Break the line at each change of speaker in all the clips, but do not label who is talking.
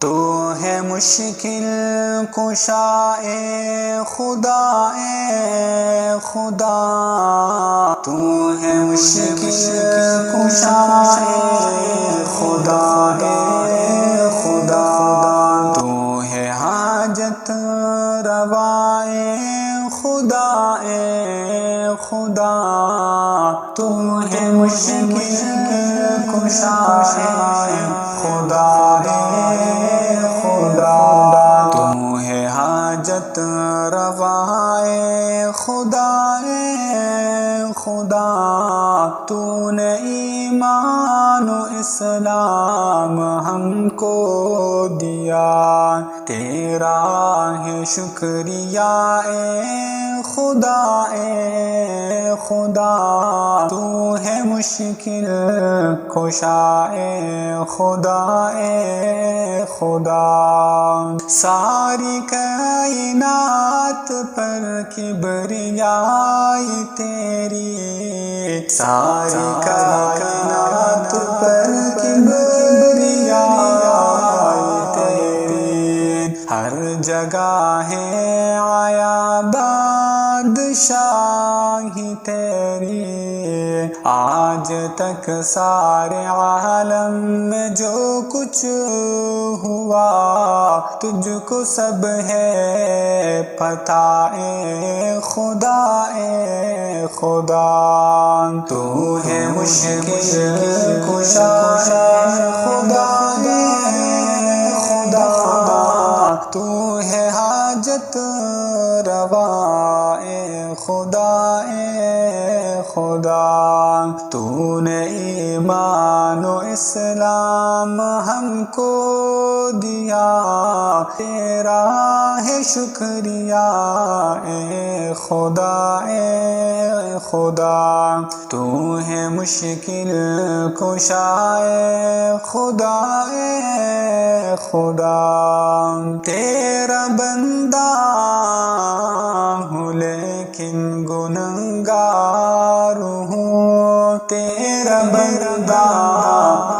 تو ہے مشکل کشا اے خدا اے خدا، تو ہے مشکل کشا اے خدا اے خدا، تو ہے حاجت روا اے خدا اے خدا، تو ہے مشکل کشا اے خدا اے خدا، تو ہے حاجت روا اے خدا اے خدا، تو نے ایمان و اسلام ہم کو دیا، تیرا ہے شکریہ اے خدا اے خدا، تو ہے مشکل کشا اے خدا اے خدا، ساری کائنات پر کبریائی تیری، ساری کائنات پر کبریائی تیری، ہر جگہ ہے آیا بادشاہی تیری، آج تک سارے عالم میں جو کچھ ہوا تجھ کو سب ہے پتہ اے خدا اے خدا، تو ہے مشکل کشا اے خدا اے خدا، تو ہے حاجت روا اے خدا اے خدا، تو نے ایمان و اسلام ہم کو دیا، تیرا ہے شکریہ اے خدا اے خدا، تو ہے مشکل کشا اے خدا اے خدا، تیرا بندہ ہوں لیکن گنہگار ہوں، تیرا بندہ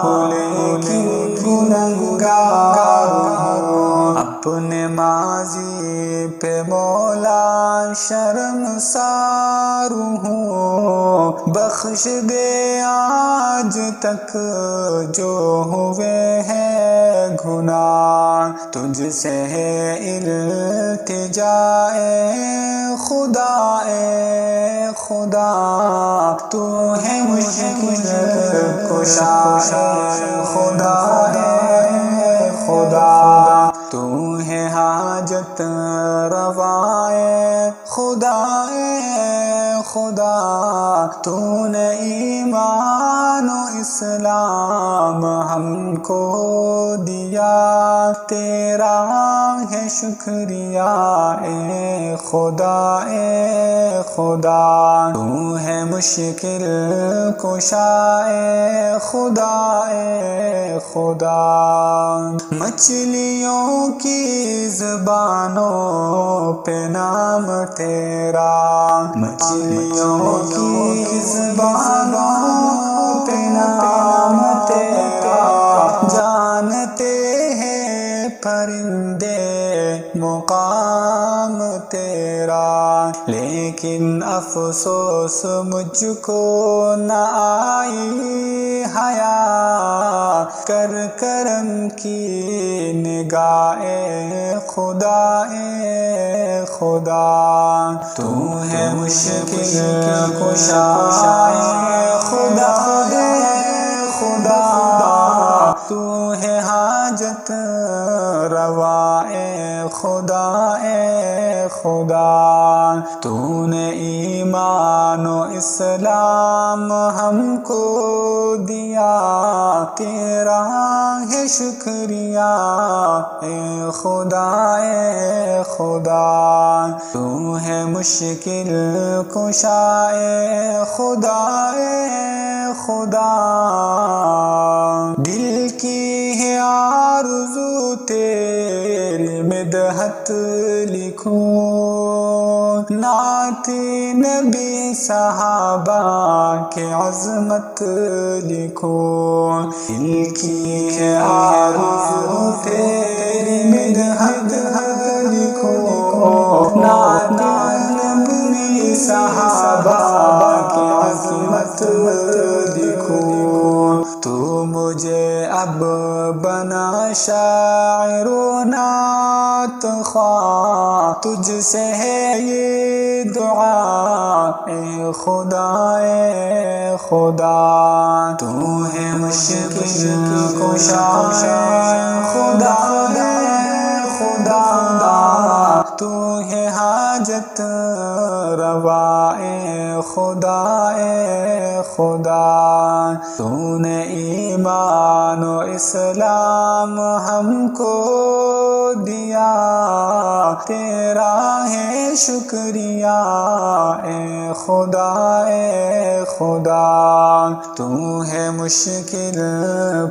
ہوں لیکن گنہگار ہوں، اپنے ماضی پہ مولا شرمسار ہوں، بخش دے آج تک جو ہوئے ہیں گناہ، تجھ سے ہے التجا اے خدا اے خدا، تو ہے مشکل کشا اے خدا اے خدا، تو ہے حاجت روا اے خدا اے خدا، تو نے ایمان و اسلام ہم کو دیا، تیرا ہے شکریہ اے خدا اے خدا، تو ہے مشکل کشا اے خدا اے خدا، مچھلیوں کی زبانوں پہ نام تیرا، مچھلیوں کی زبانوں پہ نام تیرا، جانتے ہیں پرندے مقام تیرا، لیکن افسوس مجھ کو نہ آئی حیا، کر کرم کی نگاہ اے خدا اے خدا، تو ہے مشکل کشا اے خدا اے خدا، تو ہے حاجت روا اے خدا اے خدا، تو نے ایمان و اسلام ہم کو دیا، تیرا ہے شکریہ اے خدا اے خدا، تو ہے مشکل کشا اے خدا اے خدا، دل کی ہے آرزو تیری مدحت لکھوں، نعت نبی صحابہ کے عظمت لکھوں، دل کی ہے آرزو تیری شاعر و نعت خواں تجھ سے ہے یہ دعا، اے خدا اے خدا، تو ہے مشکل کشا خدا اے خدا، تو ہے حاجت روا اے خدا اے خدا، تو نے ایمان و اسلام ہم کو دیا، تیرا ہے شکریہ اے خدا اے خدا، تو ہے مشکل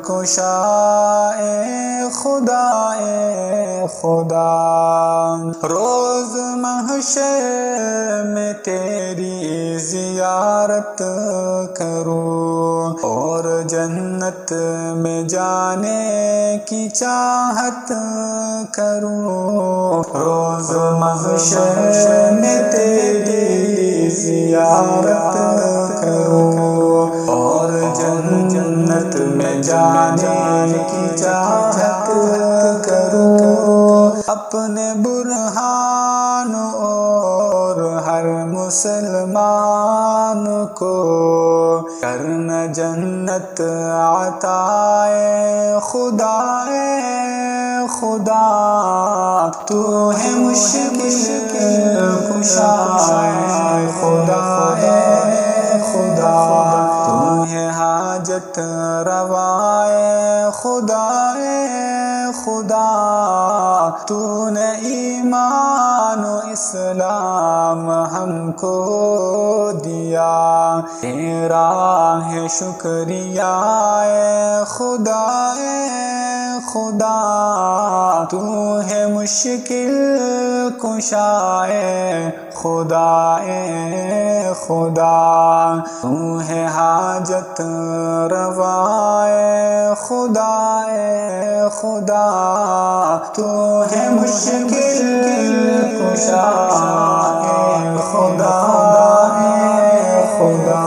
کشا اے خدا اے خدا، روز محشر میں تیری زیارت کروں اور جنت میں جانے کی چاہت کروں، روز محشر میں تیری زیارت کروں اور جنت میں جانے کی چاہت کروں، اپنے برہان اور ہر مسلمان کو کرنا جنت عطا اے خدا اے خدا، تو ہے مشکل کشا اے خدا اے خدا، تو ہے حاجت روا اے خدا اے خدا، تو نے ایمان و اسلام ہم کو دیا، تیرا ہے شکریہ اے خدا اے خدا، تو ہے مشکل کشا اے خدا اے خدا، تو ہے حاجت روا اے خدا اے خدا، تو ہے مشکل کشا اے خدا اے خدا۔